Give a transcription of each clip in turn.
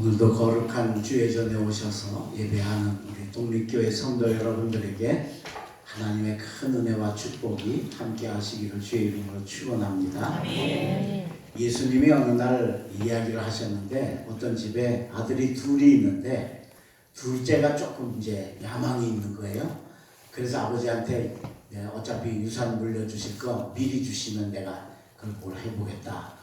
오늘도 거룩한 주의 전에 오셔서 예배하는 우리 독립교회 성도 여러분들에게 하나님의 큰 은혜와 축복이 함께 하시기를 주의 이름으로 축원합니다. 아멘. 예수님이 어느 날 이야기를 하셨는데 어떤 집에 아들이 둘이 있는데 둘째가 조금 이제 야망이 있는 거예요. 그래서 아버지한테 어차피 유산 물려주실 거 미리 주시면 내가 그걸 뭘 해보겠다.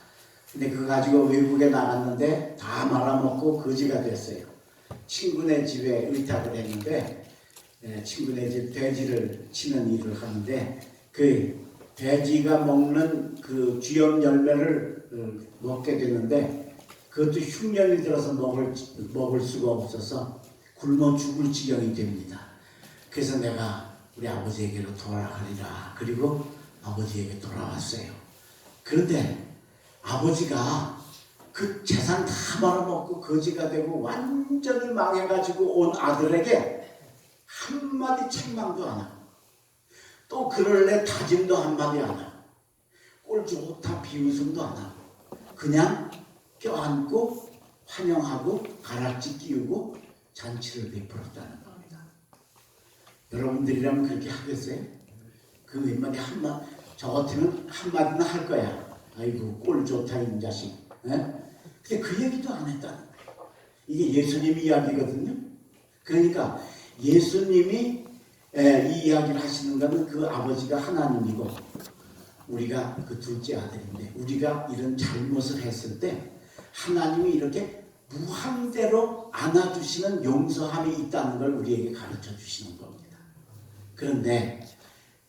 근데 그거 가지고 외국에 나갔는데 다 말아먹고 거지가 됐어요. 친구네 집에 의탁을 했는데 친구네 집 돼지를 치는 일을 하는데 그 돼지가 먹는 그 쥐염 열매를 먹게 되는데 그것도 흉년이 들어서 먹을 수가 없어서 굶어 죽을 지경이 됩니다. 그래서 내가 우리 아버지에게로 돌아가리라. 그리고 아버지에게 돌아왔어요. 그런데 아버지가 그 재산 다 말아먹고 거지가 되고 완전히 망해가지고 온 아들에게 한마디 책망도 안 하고 또 그럴래 다짐도 한마디 안 하고 꼴좋다 비웃음도 안 하고 그냥 껴안고 환영하고 가락지 끼우고 잔치를 베풀었다는 겁니다. 여러분들이라면 그렇게 하겠어요? 그 웬만히 저 같으면 한마디는 할 거야. 아이고 꼴 좋다 이 자식. 근데 그 얘기도 안 했다는 거예요. 이게 예수님 이야기거든요. 그러니까 예수님이 이 이야기를 하시는 거는 그 아버지가 하나님이고 우리가 그 둘째 아들인데 우리가 이런 잘못을 했을 때 하나님이 이렇게 무한대로 안아주시는 용서함이 있다는 걸 우리에게 가르쳐 주시는 겁니다. 그런데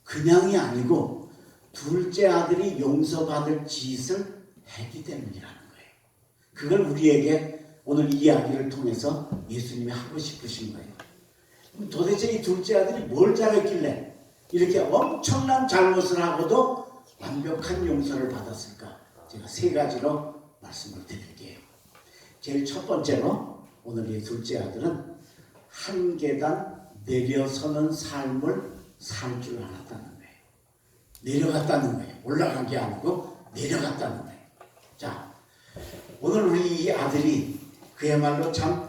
그냥이 아니고 둘째 아들이 용서받을 짓을 했기 때문이라는 거예요. 그걸 우리에게 오늘 이 이야기를 통해서 예수님이 하고 싶으신 거예요. 도대체 이 둘째 아들이 뭘 잘했길래 이렇게 엄청난 잘못을 하고도 완벽한 용서를 받았을까? 제가 세 가지로 말씀을 드릴게요. 제일 첫 번째로 오늘 이 둘째 아들은 한 계단 내려서는 삶을 살 줄 알았다는 거예요. 내려갔다는 거예요. 올라간 게 아니고 내려갔다는 거예요. 자, 오늘 우리 이 아들이 그야말로 참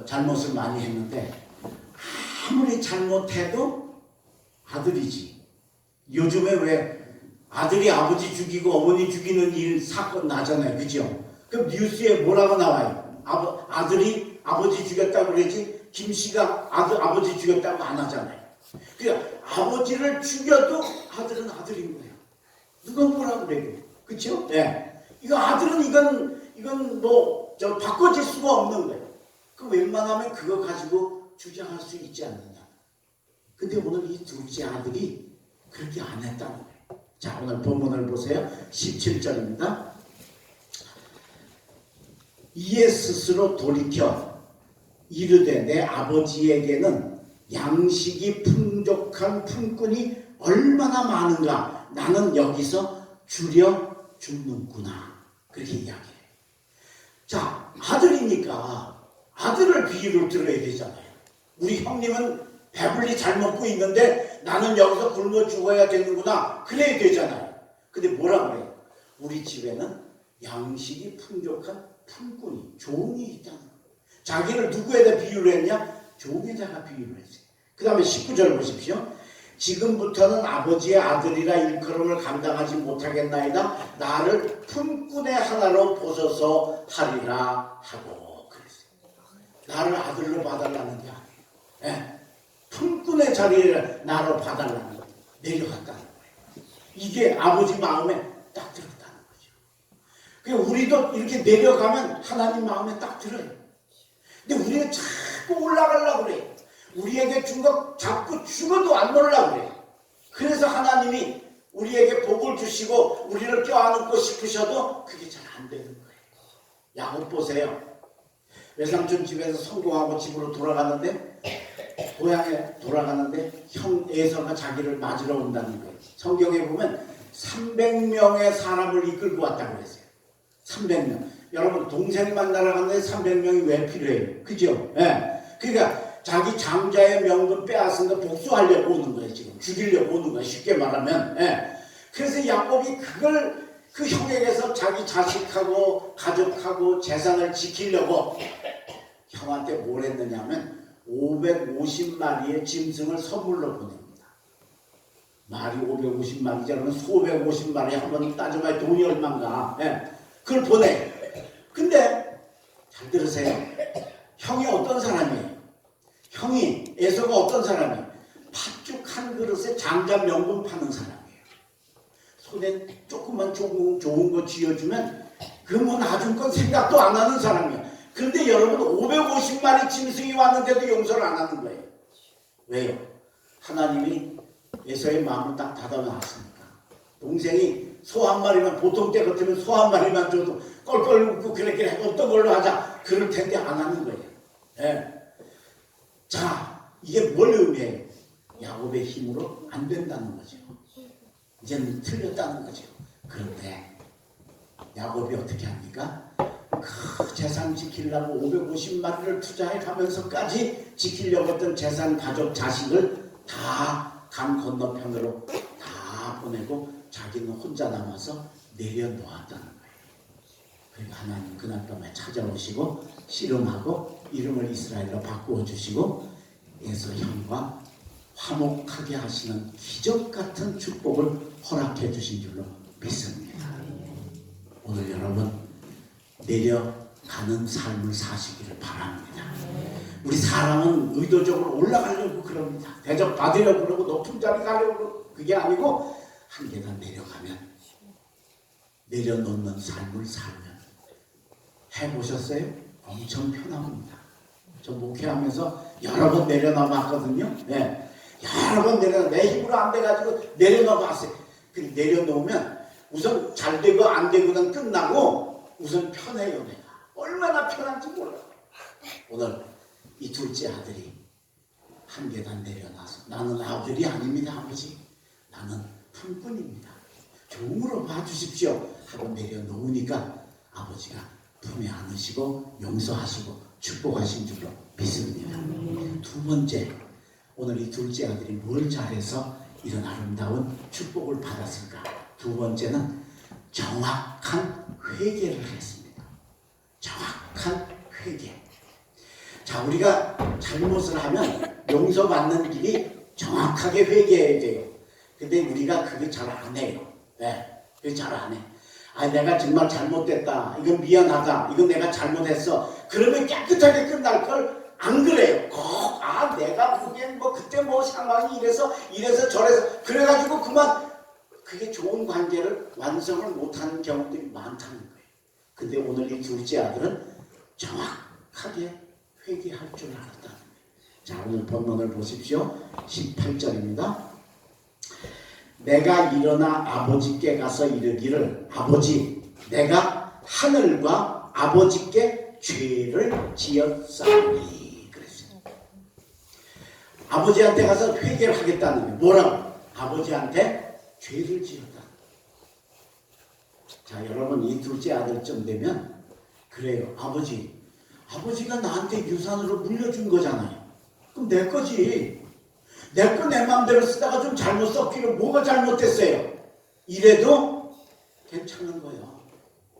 잘못을 많이 했는데 아무리 잘못해도 아들이지. 요즘에 왜 아들이 아버지 죽이고 어머니 죽이는 일 사건 나잖아요. 그죠? 그럼 뉴스에 뭐라고 나와요? 아들이 아버지 죽였다고 그러지 김씨가 아버지 죽였다고 안 하잖아요. 그러니까 아버지를 죽여도 아들은 아들인 거예요. 누가 뭐라고 그래요? 그렇죠? 네. 이거 아들은 이건 바꿔질 수가 없는 거예요. 그 웬만하면 그거 가지고 주장할 수 있지 않느냐. 근데 오늘 이 둘째 아들이 그렇게 안 했다는 거예요. 자, 오늘 본문을 보세요. 17절입니다. 이에 스스로 돌이켜 이르되 내 아버지에게는 양식이 풍족한 품꾼이 얼마나 많은가. 나는 여기서 줄여 죽는구나. 그렇게 이야기해요. 자, 아들이니까 아들을 비유로 들어야 되잖아요. 우리 형님은 배불리 잘 먹고 있는데 나는 여기서 굶어 죽어야 되는구나. 그래야 되잖아요. 근데 뭐라 그래요? 우리 집에는 양식이 풍족한 품꾼이, 종이 있다는 거예요. 자기를 누구에다 비유를 했냐? 종에다가 비유를 했어요. 그 다음에 19절 보십시오. 지금부터는 아버지의 아들이라 일컬음을 감당하지 못하겠나이다. 나를 품꾼의 하나로 보소서 하리라 하고 그랬어요. 나를 아들로 봐달라는 게 아니에요. 네. 품꾼의 자리를 나로 봐달라는 거예요. 내려갔다는 거예요. 이게 아버지 마음에 딱 들었다는 거죠. 그러니까 우리도 이렇게 내려가면 하나님 마음에 딱 들어요. 근데 우리는 자꾸 올라가려고 그래요. 우리에게 준 거 자꾸 죽어도 안 놓으려고 그래요. 그래서 하나님이 우리에게 복을 주시고 우리를 껴안고 싶으셔도 그게 잘 안 되는 거예요. 야곱 보세요. 외삼촌 집에서 성공하고 집으로 돌아가는데 고향에 돌아가는데 형 에서가 자기를 맞으러 온다는 거예요. 성경에 보면 300명의 사람을 이끌고 왔다고 그랬어요. 300명. 여러분 동생만 날아갔는데 300명이 왜 필요해요? 그죠? 예. 그러니까 자기 장자의 명분 빼앗은 거 복수하려고 오는 거예요. 지금 죽이려고 오는 거예요. 쉽게 말하면. 예. 그래서 야곱이 그걸 그 형에게서 자기 자식하고 가족하고 재산을 지키려고 형한테 뭘 했느냐면 550마리의 짐승을 선물로 보냅니다. 말이 550마리지 그러면 소 550마리 한번 따져봐야 돈이 얼마인가. 예. 그걸 보내. 근데 잘 들으세요. 형이 어떤 사람이에요? 형이 에서가 어떤 사람이에요? 팥죽 한 그릇에 장작 명분 파는 사람이에요. 손에 조금만 좋은 거 쥐어주면 그 뭐 놔줄 건 생각도 안 하는 사람이에요. 그런데 여러분 550마리 짐승이 왔는데도 용서를 안 하는 거예요. 왜요? 하나님이 에서의 마음을 딱 닫아놨으니까. 동생이 소 한 마리만 보통 때 같으면 소 한 마리만 줘도 껄껄 웃고 그래 어떤 걸로 하자 그럴 텐데 안 하는 거예요. 예. 자, 이게 뭘 의미해요? 야곱의 힘으로 안 된다는 거죠. 이제는 틀렸다는 거죠. 그런데 야곱이 어떻게 합니까? 그 재산 지키려고 550마리를 투자해 가면서까지 지키려고 했던 재산, 가족, 자식을 다 강 건너편으로 다 보내고 자기는 혼자 남아서 내려놓았다는 거예요. 그리고 하나님 그날 밤에 찾아오시고 씨름하고 이름을 이스라엘로 바꾸어 주시고 에서 형과 화목하게 하시는 기적 같은 축복을 허락해 주신 줄로 믿습니다. 오늘 여러분 내려가는 삶을 사시기를 바랍니다. 우리 사람은 의도적으로 올라가려고 그럽니다. 대접받으려고 그러고 높은 자리 가려고 그러고 그게 아니고 한 계단 내려가면 내려놓는 삶을 살면 해보셨어요? 엄청 편합니다. 저 목회하면서 여러 번 내려놔 봤거든요. 네. 여러 번 내 힘으로 안 돼가지고 내려놔 봤어요. 내려놓으면 우선 잘 되고 안 되고는 끝나고 우선 편해요. 내가 얼마나 편한지 몰라요. 오늘 이 둘째 아들이 한 계단 내려놔서 나는 아들이 아닙니다. 아버지 나는 품꾼입니다. 종으로 봐주십시오 하고 내려놓으니까 아버지가 품에 안으시고 용서하시고 축복하신 줄로 믿습니다. 두 번째, 오늘 이 둘째 아들이 뭘 잘해서 이런 아름다운 축복을 받았을까? 두 번째는 정확한 회개를 했습니다. 정확한 회개. 자, 우리가 잘못을 하면 용서받는 길이 정확하게 회개해야 돼요. 근데 우리가 그게 잘 안 해요. 네, 그게 잘 안 해. 아, 내가 정말 잘못됐다. 이건 미안하다. 이건 내가 잘못했어. 그러면 깨끗하게 끝날 걸 안 그래요. 내가 보기엔 그때 상황이 이래서 저래서 그래가지고 그만 그게 좋은 관계를 완성을 못하는 경우들이 많다는 거예요. 근데 오늘 이 둘째 아들은 정확하게 회개할 줄 알았다는 거예요. 자, 오늘 본문을 보십시오. 18절입니다. 내가 일어나 아버지께 가서 이르기를 아버지 내가 하늘과 아버지께 죄를 지었사오니 그랬어요. 아버지한테 가서 회개를 하겠다는 거예요. 뭐라고? 아버지한테 죄를 지었다. 자, 여러분 이 둘째 아들쯤 되면 그래요. 아버지가 나한테 유산으로 물려준 거잖아요. 그럼 내 거지. 내 거 내 마음대로 쓰다가 좀 잘못 썼기로 뭐가 잘못됐어요? 이래도 괜찮은 거예요.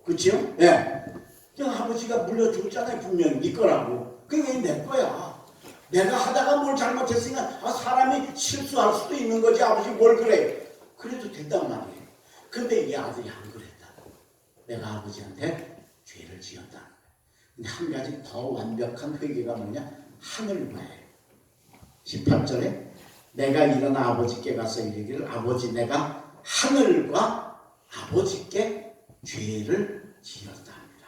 그렇죠? 예. 네. 아버지가 물려줬잖아요. 분명히 네 거라고. 그게 내 거야. 내가 하다가 뭘 잘못했으니까 사람이 실수할 수도 있는 거지. 아버지 뭘 그래. 그래도 된단 말이에요. 근데 이 아들이 안 그랬다. 내가 아버지한테 죄를 지었다. 근데 한 가지 더 완벽한 회개가 뭐냐? 하늘과예요. 18절에 내가 일어나 아버지께 가서 이르기를 아버지 내가 하늘과 아버지께 죄를 지었다 합니다.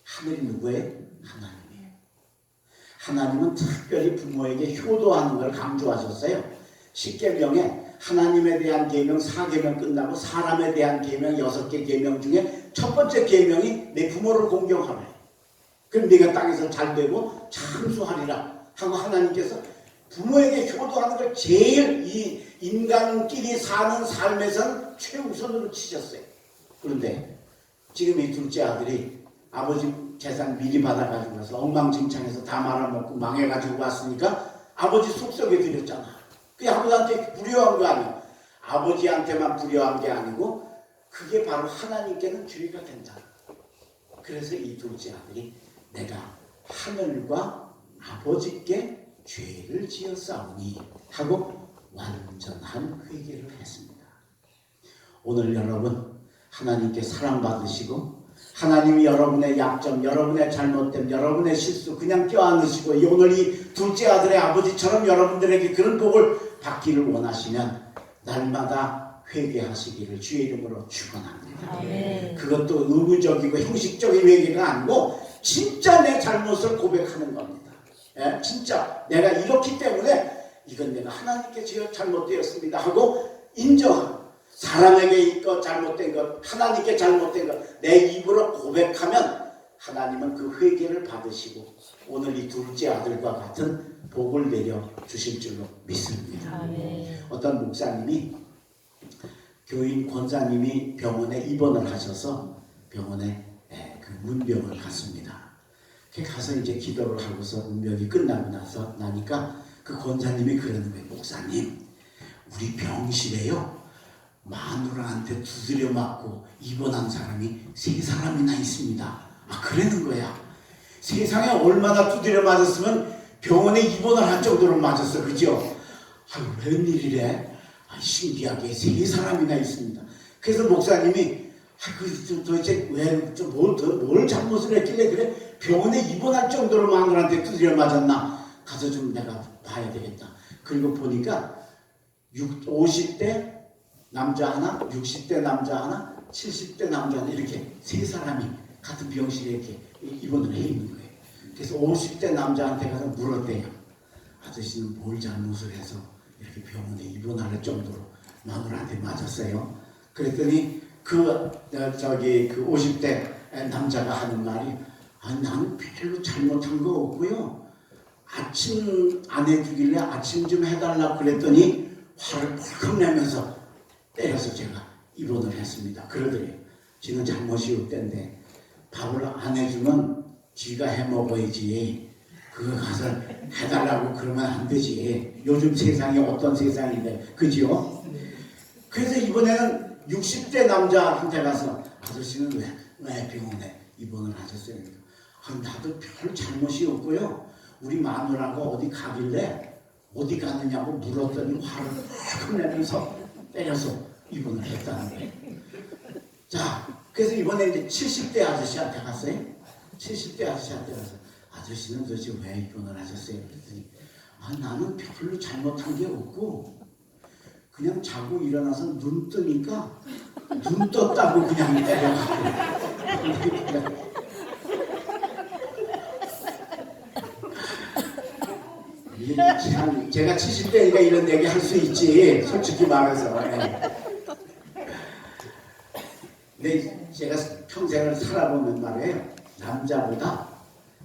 하늘이 누구예요? 하나님이에요. 하나님은 특별히 부모에게 효도하는 걸 강조하셨어요. 10계명에 하나님에 대한 계명 4계명 끝나고 사람에 대한 계명 6개 계명 중에 첫 번째 계명이 내 부모를 공경하라. 그럼 네가 땅에서 잘되고 장수하리라 하고 하나님께서 부모에게 효도하는 걸 제일 이 인간끼리 사는 삶에선 최우선으로 치셨어요. 그런데 지금 이 둘째 아들이 아버지 재산 미리 받아가지고 와서 엉망진창해서 다 말아먹고 망해가지고 왔으니까 아버지 속썩여 드렸잖아. 그게 아버지한테 불효한 거 아니에요. 아버지한테만 불효한 게 아니고 그게 바로 하나님께는 죄가 된다. 그래서 이 둘째 아들이 내가 하늘과 아버지께 죄를 지었사오니 하고 완전한 회개를 했습니다. 오늘 여러분 하나님께 사랑받으시고 하나님이 여러분의 약점, 여러분의 잘못됨, 여러분의 실수 그냥 껴안으시고 오늘 이 둘째 아들의 아버지처럼 여러분들에게 그런 복을 받기를 원하시면 날마다 회개하시기를 주의 이름으로 축원합니다. 아멘. 그것도 의무적이고 형식적인 회개가 아니고 진짜 내 잘못을 고백하는 겁니다. 예? 진짜 내가 이렇기 때문에 이건 내가 하나님께 잘못되었습니다 하고 인정하고 사람에게 있고 잘못된 것, 하나님께 잘못된 것 내 입으로 고백하면 하나님은 그 회개를 받으시고 오늘 이 둘째 아들과 같은 복을 내려 주실 줄로 믿습니다. 아멘. 어떤 목사님이 교인 권사님이 병원에 입원을 하셔서 병원에 그 문병을 갔습니다. 가서 이제 기도를 하고서 문병이 끝나고 나니까 그 권사님이 그러는 거예요. 목사님, 우리 병실에요 마누라한테 두드려 맞고 입원한 사람이 3사람이나 있습니다. 아, 그러는 거야. 세상에 얼마나 두드려 맞았으면 병원에 입원을 할 정도로 맞았어, 그죠? 아유, 웬일이래? 아, 신기하게 3사람이나 있습니다. 그래서 목사님이 도대체 뭘 잘못을 했길래 그래? 병원에 입원할 정도로 마누라한테 두드려 맞았나? 가서 좀 내가 봐야 되겠다. 그리고 보니까 50대 남자 하나, 60대 남자 하나, 70대 남자 하나 이렇게 3사람이 같은 병실에 이렇게 입원을 해 있는 거예요. 그래서 50대 남자한테 가서 물었대요. 아저씨는 뭘 잘못을 해서 이렇게 병원에 입원할 정도로 마누라한테 맞았어요? 그랬더니 그 50대 남자가 하는 말이 나는 별로 잘못한 거 없고요. 아침 안 해주길래 아침 좀 해달라고 그랬더니 화를 펄컥 내면서 때려서 제가 입원을 했습니다. 그러더래요. 지는 잘못이 없댄데 밥을 안 해주면 지가 해먹어야지. 그거 가서 해달라고 그러면 안 되지. 요즘 세상이 어떤 세상인데, 그죠? 그래서 이번에는 60대 남자한테 가서 아저씨는 왜 병원에 입원을 하셨어요? 나도 별 잘못이 없고요. 우리 마누라가 어디 가길래 어디 갔느냐고 물었더니 화를 팍 내면서 때려서 입원을 했다는 거예요. 자, 그래서 이번에 이제 70대 아저씨한테 갔어요. 70대 아저씨한테 가서 아저씨는 도대체 왜 입원을 하셨어요? 그랬더니 나는 별로 잘못한 게 없고 그냥 자고 일어나서 눈 뜨니까 눈 떴다고 그냥 때려가지고 제가 70대니까 이런 얘기 할 수 있지, 솔직히 말해서. 근데 제가 평생을 살아보면 말이에요, 남자보다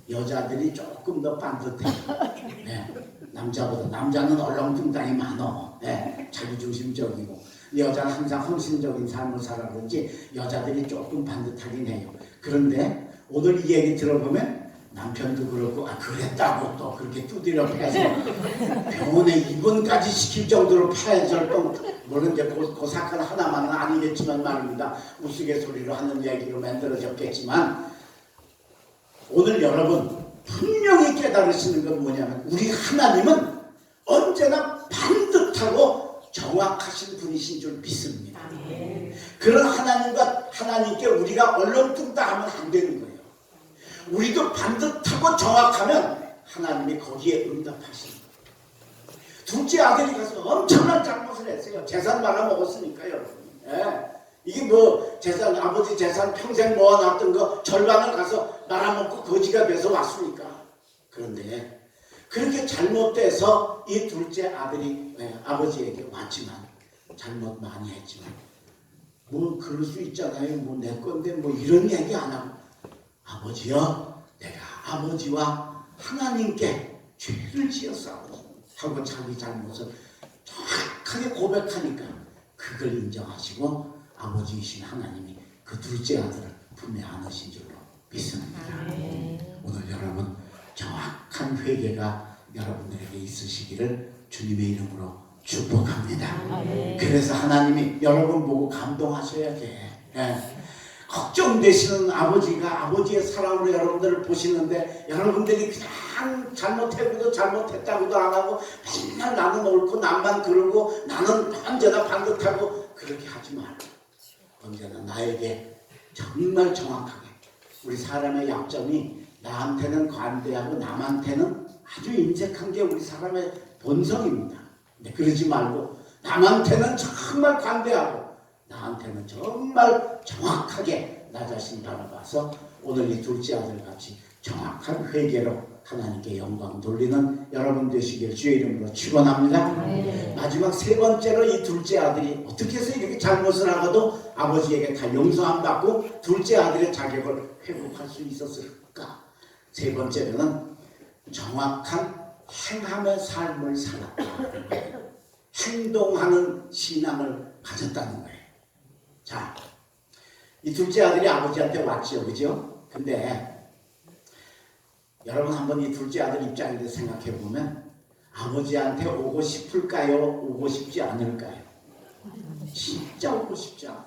여자들이 조금 더 반듯해. 남자는 얼렁뚱땅이 많어. 자기중심적이고. 여자는 항상 헌신적인 삶을 살아보는지 여자들이 조금 반듯하긴 해요. 그런데 오늘 이 얘기 들어보면 남편도 그렇고 그랬다고 또 그렇게 두드려 패서 병원에 입원까지 시킬 정도로 패절 또 물론 이제 그 사건 하나만은 아니겠지만 말입니다. 우스갯소리로 하는 얘기로 만들어졌겠지만 오늘 여러분 분명히 깨달으시는 건 뭐냐면 우리 하나님은 언제나 반듯하고 정확하신 분이신 줄 믿습니다. 그런 하나님께 우리가 얼렁뚱땅하면 안 되는 거예요. 우리도 반듯하고 정확하면 하나님이 거기에 응답하십니다. 둘째 아들이 가서 엄청난 잘못을 했어요. 재산 말아먹었으니까요. 이게 아버지 재산 평생 모아놨던 거 절반을 가서 말아먹고 거지가 돼서 왔으니까. 그런데 그렇게 잘못돼서 이 둘째 아들이 아버지에게 왔지만 잘못 많이 했지만 그럴 수 있잖아요. 내 건데 이런 얘기 안 하고 아버지여, 내가 아버지와 하나님께 죄를 지었사오니 하고 자기 잘못을 정확하게 고백하니까 그걸 인정하시고 아버지이신 하나님이 그 둘째 아들을 품에 안으신 줄로 믿습니다. 오늘 여러분 정확한 회개가 여러분들에게 있으시기를 주님의 이름으로 축복합니다. 그래서 하나님이 여러분 보고 감동하셔야 돼. 예. 걱정되시는 아버지가 아버지의 사랑으로 여러분들을 보시는데 여러분들이 그냥 잘못해도 잘못했다고도 안 하고 맨날 나는 옳고 남만 그러고 나는 언제나 반듯하고 그렇게 하지 말고 언제나 나에게 정말 정확하게 우리 사람의 약점이 나한테는 관대하고 남한테는 아주 인색한 게 우리 사람의 본성입니다. 근데 그러지 말고 남한테는 정말 관대하고 나한테는 정말 정확하게 나 자신 바라봐서 오늘 이 둘째 아들 같이 정확한 회개로 하나님께 영광 돌리는 여러분 되시길 주의 이름으로 축원합니다. 마지막 세 번째로 이 둘째 아들이 어떻게 해서 이렇게 잘못을 하고도 아버지에게 다 용서함 받고 둘째 아들의 자격을 회복할 수 있었을까? 세 번째로는 정확한 행함의 삶을 살았다. 행동하는 신앙을 가졌다는 거예요. 자, 이 둘째 아들이 아버지한테 왔죠, 그죠? 근데 여러분 한번 이 둘째 아들 입장에서 생각해 보면 아버지한테 오고 싶을까요? 오고 싶지 않을까요? 진짜 오고 싶지 않아.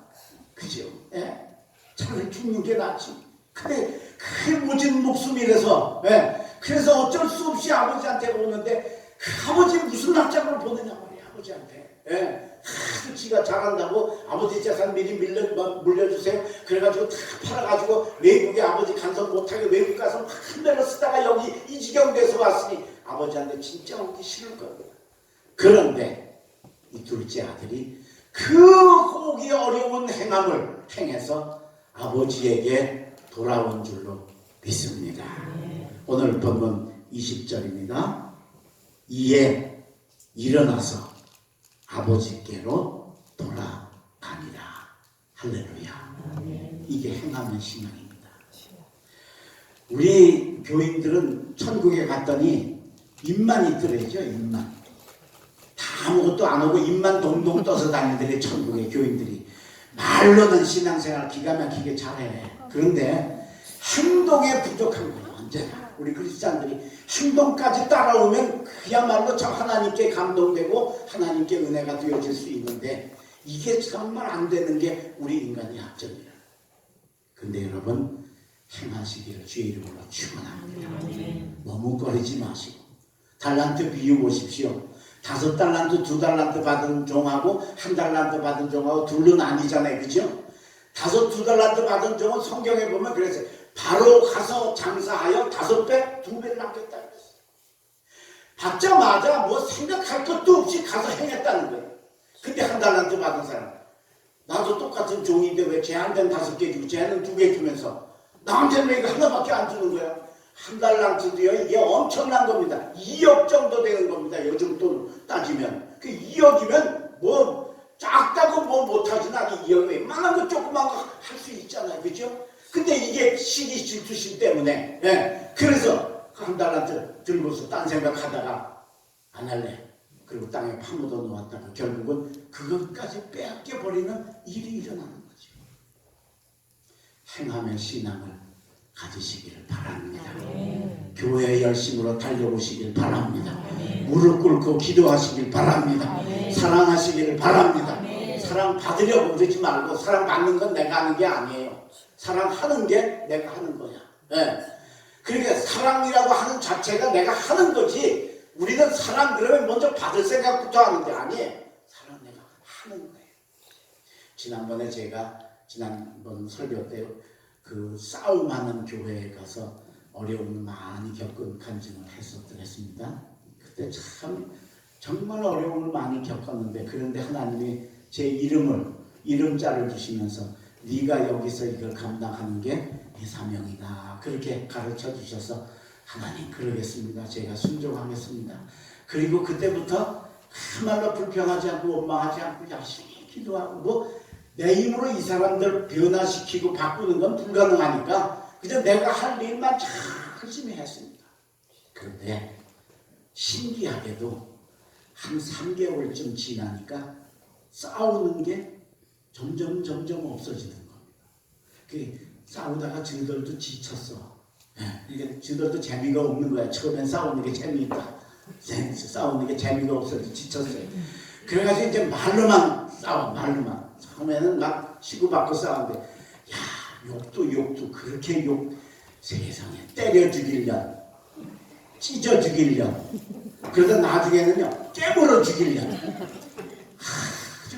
그죠? 예? 차라리 죽는 게 낫지. 근데 그 모진 목숨이라서, 예? 그래서 어쩔 수 없이 아버지한테 오는데 그 아버지 무슨 납작을 보느냐 말이야, 아버지한테. 예? 하도 지가 잘한다고 아버지 재산 미리 물려주세요. 그래가지고 다 팔아가지고 외국에 아버지 간섭 못하게 외국 가서 큰 배로 쓰다가 여기 이 지경 돼서 왔으니 아버지한테 진짜 오기 싫을 겁니다. 그런데 이 둘째 아들이 그 오기 어려운 행함을 행해서 아버지에게 돌아온 줄로 믿습니다. 오늘 본문 20절입니다. 이에 일어나서 아버지께로 돌아가니라. 할렐루야. 이게 행하는 신앙입니다. 우리 교인들은 천국에 갔더니 입만 있더래죠. 입만. 다 아무것도 안 하고 입만 동동 떠서 다니더래. 천국의 교인들이. 말로는 신앙생활 기가 막히게 잘해. 그런데 행동에 부족한 거예요. 언제나. 우리 크리스찬들이 행동까지 따라오면 그야말로 저 하나님께 감동되고 하나님께 은혜가 되어질 수 있는데 이게 정말 안 되는 게 우리 인간의 약점이에요. 근데 여러분 행하시기를 주의 이름으로 축원합니다. 머뭇거리지 마시고 달란트 비유 보십시오. 5달란트 2달란트 받은 종하고 1달란트 받은 종하고 둘로 나뉘잖아요. 그죠? 2달란트 받은 종은 성경에 보면 그래서 바로 가서 장사하여 5배, 2배를 남겼다 그랬어요. 받자마자 뭐 생각할 것도 없이 가서 행했다는 거예요. 근데 1달란트 받은 사람, 나도 똑같은 종인데 왜 쟤한테는 5개 주고 쟤는 2개 주면서 나한테는 왜 이거 하나밖에 안 주는 거야? 1달란트도요, 이게 엄청난 겁니다. 2억 정도 되는 겁니다. 요즘 돈 따지면. 그 2억이면 뭐 작다고 뭐 못하지. 나는 2억 웬만한 거 조그만 거 할 수 있잖아요. 그죠? 근데 이게 시기 질투심 때문에, 예. 그래서 그 1달란트 들고서 딴 생각하다가 안 할래. 그리고 땅에 파묻어 놓았다가 결국은 그것까지 빼앗겨 버리는 일이 일어나는 거죠. 행함의 신앙을 가지시기를 바랍니다. 교회 열심으로 달려오시길 바랍니다. 무릎 꿇고 기도하시길 바랍니다. 사랑하시기를 바랍니다. 사랑 받으려고 그러지 말고 사랑 받는 건 내가 하는 게 아니에요. 사랑하는 게 내가 하는 거야. 네. 그러니까 사랑이라고 하는 자체가 내가 하는 거지. 우리는 사랑 그러면 먼저 받을 생각부터 하는 게 아니에요. 사랑 내가 하는 거예요. 지난번에 제가 지난번 설교 때 그 싸움하는 교회에 가서 어려움을 많이 겪은 간증을 했었습니다. 그때 참 정말 어려움을 많이 겪었는데 그런데 하나님이 제 이름자를 주시면서 네가 여기서 이걸 감당하는 게 네 사명이다. 그렇게 가르쳐 주셔서 하나님 그러겠습니다. 제가 순종하겠습니다. 그리고 그때부터 정말로 불평하지 않고 원망하지 않고 열심히 기도하고 뭐 내 힘으로 이 사람들 변화시키고 바꾸는 건 불가능하니까 그저 내가 할 일만 잘 열심히 했습니다. 그런데 신기하게도 한 3개월쯤 지나니까 싸우는 게 점점 없어지는 겁니다. 싸우다가 저들도 지쳤어. 이게 저들도 재미가 없는 거야. 처음엔 싸우는 게 재미있다. 싸우는 게 재미가 없어서 지쳤어요. 그래가지고 이제 말로만 싸워, 말로만. 처음에는 막 치고받고 싸우는데, 야, 욕도 그렇게 욕, 세상에 때려 죽이려, 찢어 죽이려, 그러다 나중에는요 깨물어 죽이려,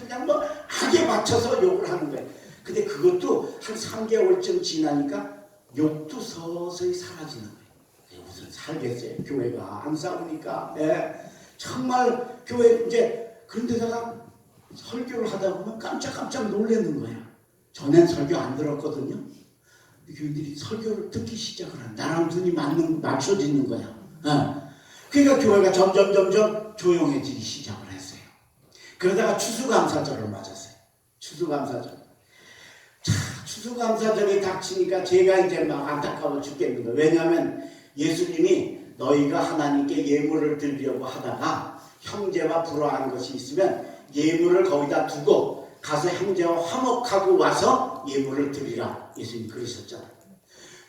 그냥 뭐 악에 맞춰서 욕을 하는 거예요. 근데 그것도 한 3개월쯤 지나니까 욕도 서서히 사라지는 거예요. 무슨 살겠어요? 교회가 안 싸우니까. 예. 정말 교회 이제 그런데다가 설교를 하다 보면 깜짝깜짝 놀라는 거야. 전엔 설교 안 들었거든요. 교인들이 설교를 듣기 시작을 한. 나랑 눈이 맞춰지는 거야. 어. 그러니까 교회가 점점 조용해지기 시작을 했어요. 그러다가 추수감사절을 맞았어요. 추수감사절. 자, 추수감사절이 닥치니까 제가 이제 막 안타까워 죽겠는 거예요. 왜냐하면 예수님이 너희가 하나님께 예물을 드리려고 하다가 형제와 불화한 것이 있으면 예물을 거기다 두고 가서 형제와 화목하고 와서 예물을 드리라. 예수님 그러셨잖아요.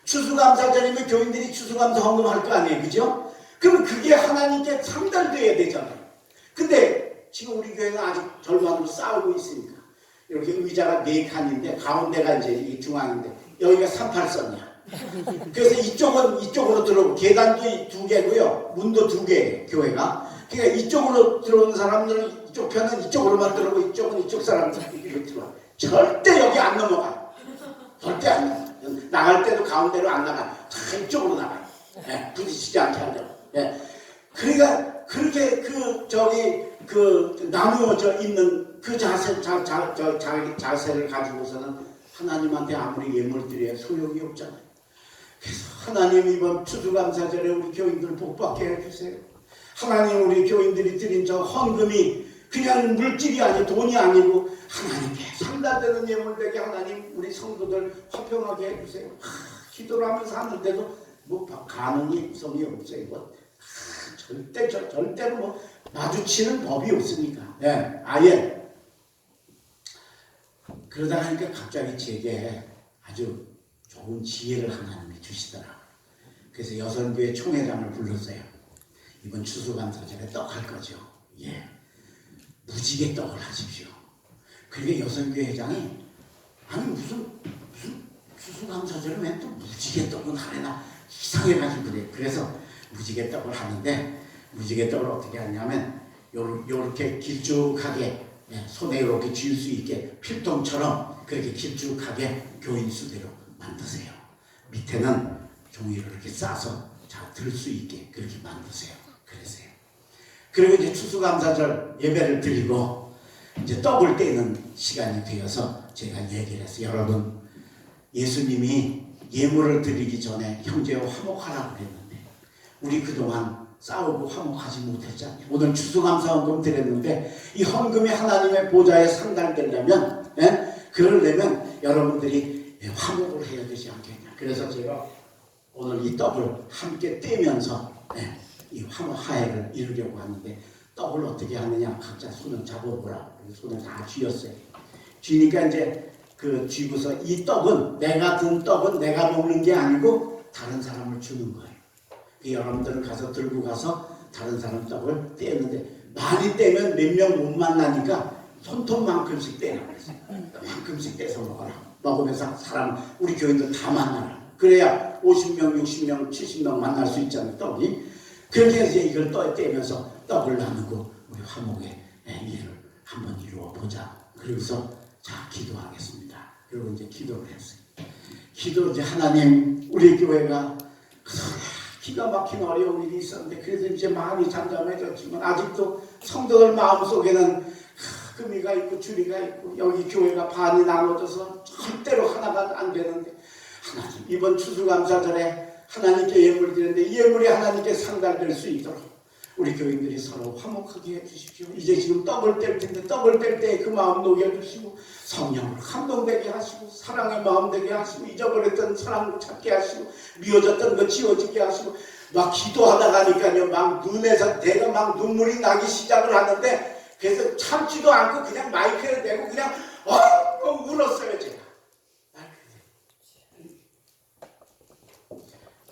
추수감사절이면 교인들이 추수감사 헌금할 거 아니에요. 그죠? 그러면 그게 하나님께 상달돼야 되잖아요. 근데 지금 우리 교회는 아직 절반으로 싸우고 있으니까 이렇게 의자가 4칸인데 가운데가 이제 이 중앙인데 여기가 38선이야. 그래서 이쪽은 이쪽으로 들어오고 계단도 2개고요. 문도 2개예요. 교회가. 그러니까 이쪽으로 들어오는 사람들은 이쪽 편은 이쪽으로만 들어오고 이쪽은 이쪽 사람들 이렇게 들어와. 절대 여기 안 넘어가. 절대 안 넘어가. 나갈 때도 가운데로 안 나가. 다 이쪽으로 나가요. 예, 부딪히지 않게 하려고. 예. 그러니까 그렇게 나누어져 있는 그 자세를 가지고서는 하나님한테 아무리 예물 드려야 소용이 없잖아요. 그래서 하나님 이번 추수감사절에 우리 교인들 복받게 해주세요. 하나님 우리 교인들이 드린 저 헌금이 그냥 물질이 아니고 돈이 아니고 하나님께 상달되는 예물 되게 하나님 우리 성도들 화평하게 해주세요. 기도를 하면서 하는데도 뭐 가능성이 없어요. 뭐, 절대로 뭐 마주치는 법이 없으니까. 예, 아예. 그러다 하니까 갑자기 제게 아주 좋은 지혜를 하나님이 주시더라고요. 그래서 여선교회 총회장을 불렀어요. 이번 추수감사절에 떡 할 거죠. 예. 무지개 떡을 하십시오. 그러니까 여선교회 회장이 아니 무슨 추수감사절에 왜 또 무지개 떡은 하려나 이상해가지고 그래. 그래서 무지개 떡을 하는데 무지개 떡을 어떻게 하냐면 요렇게 길쭉하게 손에 이렇게 쥘 수 있게 필통처럼 그렇게 길쭉하게 교인 수대로 만드세요. 밑에는 종이를 이렇게 싸서 들 수 있게 그렇게 만드세요. 그러세요. 그리고 이제 추수감사절 예배를 드리고 이제 떡을 떼는 시간이 되어서 제가 얘기를 했어요. 여러분, 예수님이 예물을 드리기 전에 형제와 화목하라고 그랬는데 우리 그동안 싸우고 화목하지 못했잖아요. 오늘 추수감사 헌금 드렸는데 이 헌금이 하나님의 보좌에 상달되려면 그러려면 여러분들이 화목을 해야 되지 않겠냐. 그래서 제가 오늘 이 떡을 함께 떼면서 이 화해를 이루려고 하는데 떡을 어떻게 하느냐. 각자 손을 잡아보라. 손을 다 쥐었어요. 쥐니까 이제 그 쥐고서 이 떡은 내가 든 떡은 내가 먹는 게 아니고 다른 사람을 주는 거예요. 여러분들은 가서 들고 가서 다른 사람 떡을 떼었는데 많이 떼면 몇 명 못 만나니까 손톱만큼씩 떼라 그랬어요. 만큼씩 떼서 먹어라. 먹으면서 사람 우리 교인들 다 만나라. 그래야 50명, 60명, 70명 만날 수 있잖아요. 떡이. 그렇게 해서 이걸 떼면서 떡을 나누고 우리 화목의 일을 한번 이루어 보자. 그래서 자 기도하겠습니다. 그리고 이제 기도를 했어요. 기도 이제 하나님 우리 교회가 기가 막힌 어려운 일이 있었는데 그래서 이제 마음이 잠잠해졌지만 아직도 성도들 마음속에는 금이가 있고 주리가 있고 여기 교회가 반이 나눠져서 절대로 하나가 안 되는데 하나님 이번 추수감사절에 하나님께 예물 드리는데 예물이 하나님께 상달될 수 있도록 우리 교인들이 서로 화목하게 해주십시오. 이제 지금 떡을 뗄 텐데 떡을 뗄 때 그 마음 녹여주시고 성령으로 감동되게 하시고 사랑의 마음 되게 하시고 잊어버렸던 사랑 찾게 하시고 미워졌던 거 지워지게 하시고 막 기도하다 가니까요 막 눈에서 내가 막 눈물이 나기 시작을 하는데 그래서 참지도 않고 그냥 마이크에 대고 그냥 울었어요 제가.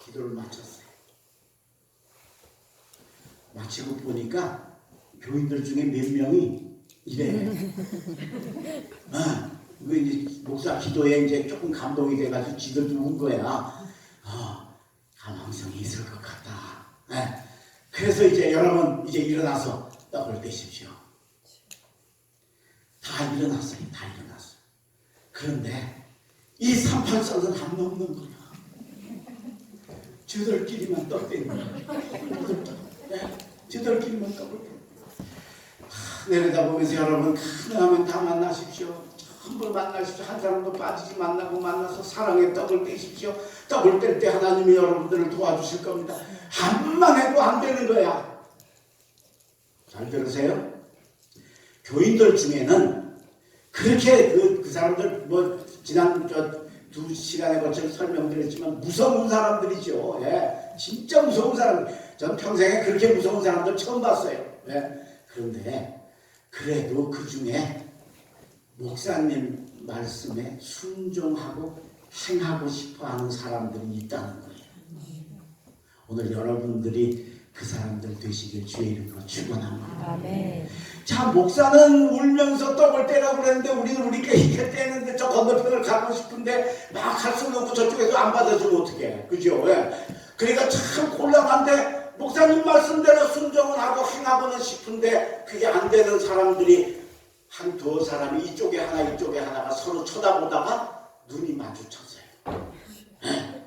기도를 마쳤어요. 마치고 보니까 교인들 중에 몇 명이 이래. 그 이제 목사 기도에 이제 조금 감동이 돼가지고 지들도 운 거야. 가망성이 있을 것 같다. 네. 그래서 이제 여러분 이제 일어나서 떡을 떼십시오. 다 일어났어요. 다 일어났어요. 그런데 이 38석은 안 넘는 거야. 저들끼리만 떡 떼는 거야. 네. 저들끼리만 떡을 떼는 거야. 내려다보면서 여러분 가능하면 다 만나십시오. 전부 만나십시오. 한 사람도 빠지지 만나서 사랑의 떡을 떼십시오. 떡을 뗄 때 하나님이 여러분들을 도와주실 겁니다. 한만 해도 안 되는 거야. 잘 들으세요? 교인들 중에는 그렇게 그 사람들 뭐 지난 2시간에 걸쳐 설명드렸지만 무서운 사람들이죠. 예. 진짜 무서운 사람. 전 평생에 그렇게 무서운 사람들 처음 봤어요. 예. 그런데 그래도 그 중에 목사님 말씀에 순종하고 행하고 싶어하는 사람들이 있다는 거예요. 오늘 여러분들이 그 사람들 되시길 주의 이름으로 축원합니다. 아멘. 자, 목사는 울면서 떡을 떼라고 그랬는데 우리는 우리가 이렇게 떼는데 저 건너편을 가고 싶은데 막 갈 수는 없고 저쪽에서 안 받아주면 어떡해. 그죠? 예. 그러니까 참 곤란한데 목사님 말씀대로 순종은 하고 행하고는 싶은데 그게 안 되는 사람들이 한두 사람이 이쪽에 하나 이쪽에 하나가 서로 쳐다보다가 눈이 마주쳤어요. 예.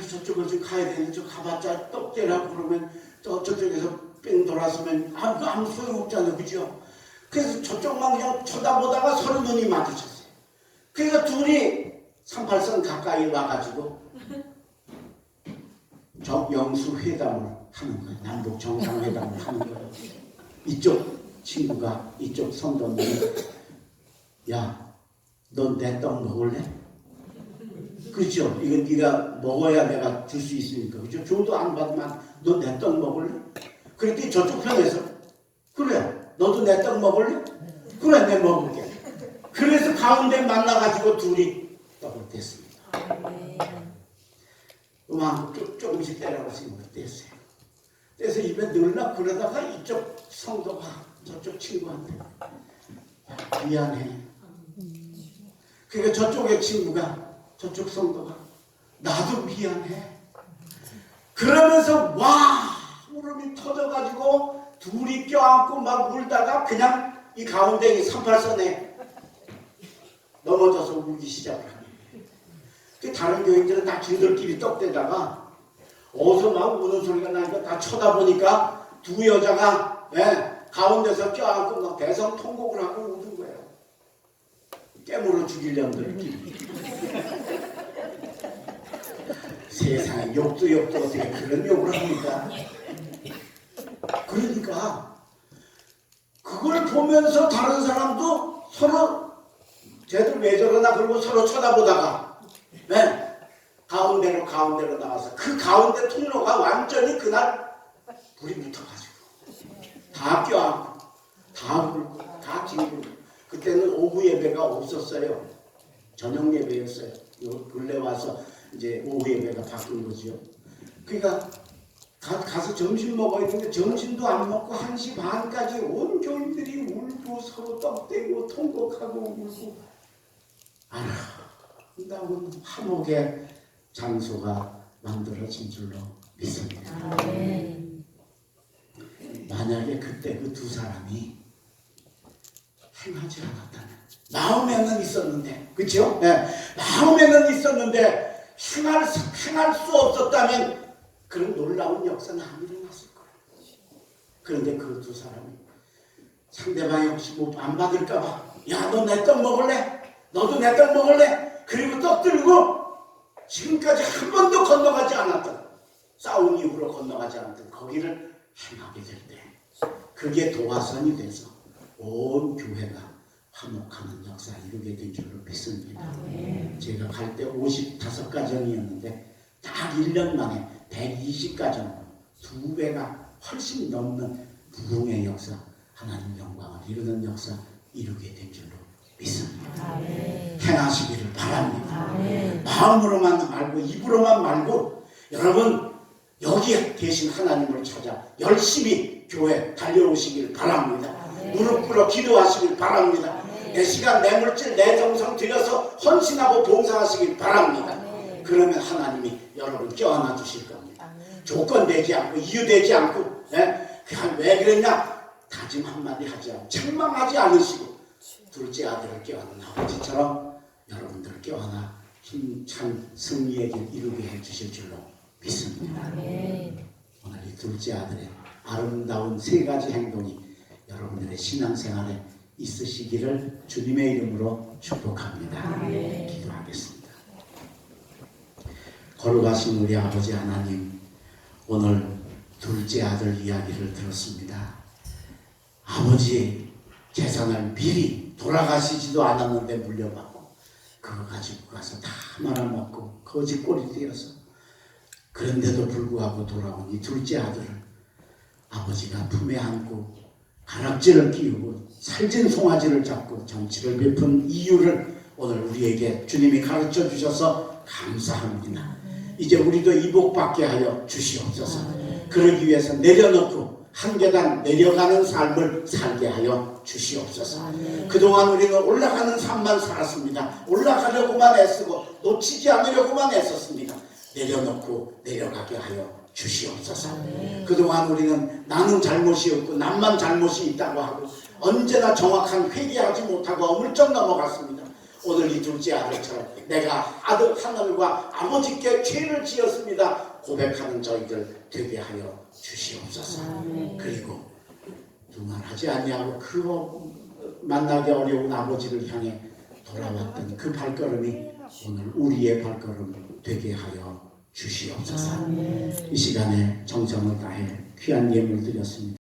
저쪽을 좀 가야 되는데 저 가봤자 떡 떼라고 그러면 저쪽에서 뺑 돌아서면 아무 소용없잖아요. 그죠? 그래서 저쪽만 그냥 쳐다보다가 서로 눈이 마주쳤어요. 그래서 둘이 38선 가까이 와가지고 영수회담을 하는 거예요. 남북 정상회담을 하는 거예요. 이쪽 친구가 이쪽 성도님이 야, 넌 내 떡 먹을래? 그렇죠? 이건 네가 먹어야 내가 줄 수 있으니까. 그렇죠? 줘도 안 받으면 너 내 떡 먹을래? 그랬더니 저쪽 편에서 그래, 너도 내 떡 먹을래? 그래, 내 먹을게. 그래서 가운데 만나가지고 둘이 떡을 뗐습니다. 조금씩 떼라고 생각을 뗐어요. 떼서 입에 넣으려고 그러다가 이쪽 성도가 저쪽 친구한테 미안해. 그러니까 저쪽의 친구가 저쪽 성도가 나도 미안해. 그러면서 와 울음이 터져가지고 둘이 껴안고 막 울다가 그냥 이 가운데 이 38선에 넘어져서 울기 시작을 합니다. 다른 교인들은 다 지들끼리 떡대다가 어디서 막 우는 소리가 나니까 다 쳐다보니까 두 여자가 가운데서 껴안고 막 대성통곡을 하고 우는 거예요. 깨물어 죽일 년들끼리. 세상에 욕도 어떻게 그런 욕을 합니까? 그러니까 그걸 보면서 다른 사람도 서로 쟤들 왜 저러나 그러고 서로 쳐다보다가 가운데로 나와서 그 가운데 통로가 완전히 그날 불이 붙어가지고 다 껴안고 다 울고 다 징그고. 그때는 오후 예배가 없었어요. 저녁 예배였어요. 근래 와서 이제 오후 예배가 바뀐 거죠. 그러니까 가서 점심 먹어야 되는데 점심도 안 먹고 1시 반까지 온 교인들이 울고 서로 떡대고 통곡하고 울고 아름다운 화목의 장소가 만들어진 줄로 믿습니다. 만약에 그때 그 두 사람이 행하지 않았다면 마음에는 있었는데 그렇죠? 마음에는 있었는데 행할 수 없었다면 그런 놀라운 역사는 안 일어났을 거예요. 그런데 그 두 사람이 상대방이 혹시 안 받을까봐 야, 너 내 떡 먹을래? 너도 내 떡 먹을래? 그리고 떡 들고 지금까지 한 번도 건너가지 않았던 싸운 이후로 건너가지 않았던 거기를 행하게 될 때 그게 도화선이 돼서 온 교회가 화목하는 역사 이루게 된 줄로 믿습니다. 제가 갈 때 55가정이었는데 딱 1년 만에 120가정으로 2배가 훨씬 넘는 부흥의 역사, 하나님 영광을 이루는 역사 이루게 된 줄로 믿습니다. 행하시기를 바랍니다. 마음으로만 말고 입으로만 말고 여러분 여기에 계신 하나님을 찾아 열심히 교회 달려오시기를 바랍니다. 무릎 꿇어 기도하시길 바랍니다. 내 시간, 내 물질, 내 정성 들여서 헌신하고 봉사하시길 바랍니다. 그러면 하나님이 여러분 껴안아 주실 겁니다. 조건 되지 않고 이유 되지 않고 그냥 왜 그랬냐 다짐 한마디 하지 않고 책망하지 않으시고 둘째 아들을 껴안은 아버지처럼 여러분들을 껴안아 힘찬 승리의 길 이루게 해주실 줄로 믿습니다. 오늘 이 둘째 아들의 아름다운 세 가지 행동이 여러분들의 신앙생활에 있으시기를 주님의 이름으로 축복합니다. 기도하겠습니다. 거룩하신 우리 아버지 하나님, 오늘 둘째 아들 이야기를 들었습니다. 아버지 재산을 미리 돌아가시지도 않았는데 물려받고 그거 가지고 가서 다 말아먹고 거지 꼴이 되어서 그런데도 불구하고 돌아온 이 둘째 아들을 아버지가 품에 안고 가락지를 끼우고 살진 송아지를 잡고 정치를 베푼 이유를 오늘 우리에게 주님이 가르쳐 주셔서 감사합니다. 이제 우리도 이복받게 하여 주시옵소서. 그러기 위해서 내려놓고 한 계단 내려가는 삶을 살게 하여 주시옵소서. 그동안 우리는 올라가는 삶만 살았습니다. 올라가려고만 애쓰고 놓치지 않으려고만 애썼습니다. 내려놓고 내려가게 하여 주시옵소서. 그동안 우리는 나는 잘못이 없고 남만 잘못이 있다고 하고 언제나 정확한 회개하지 못하고 어물쩍 넘어갔습니다. 오늘 이 둘째 아들처럼 내가 아들 하늘과 아버지께 죄를 지었습니다 고백하는 저희들 되게 하여 주시옵소서. 그리고 두말하지 아니하고 그 만나기 어려운 아버지를 향해 돌아왔던 그 발걸음이 오늘 우리의 발걸음 되게 하여 주시옵소서. 이 시간에 정성을 다해 귀한 예물 드렸습니다.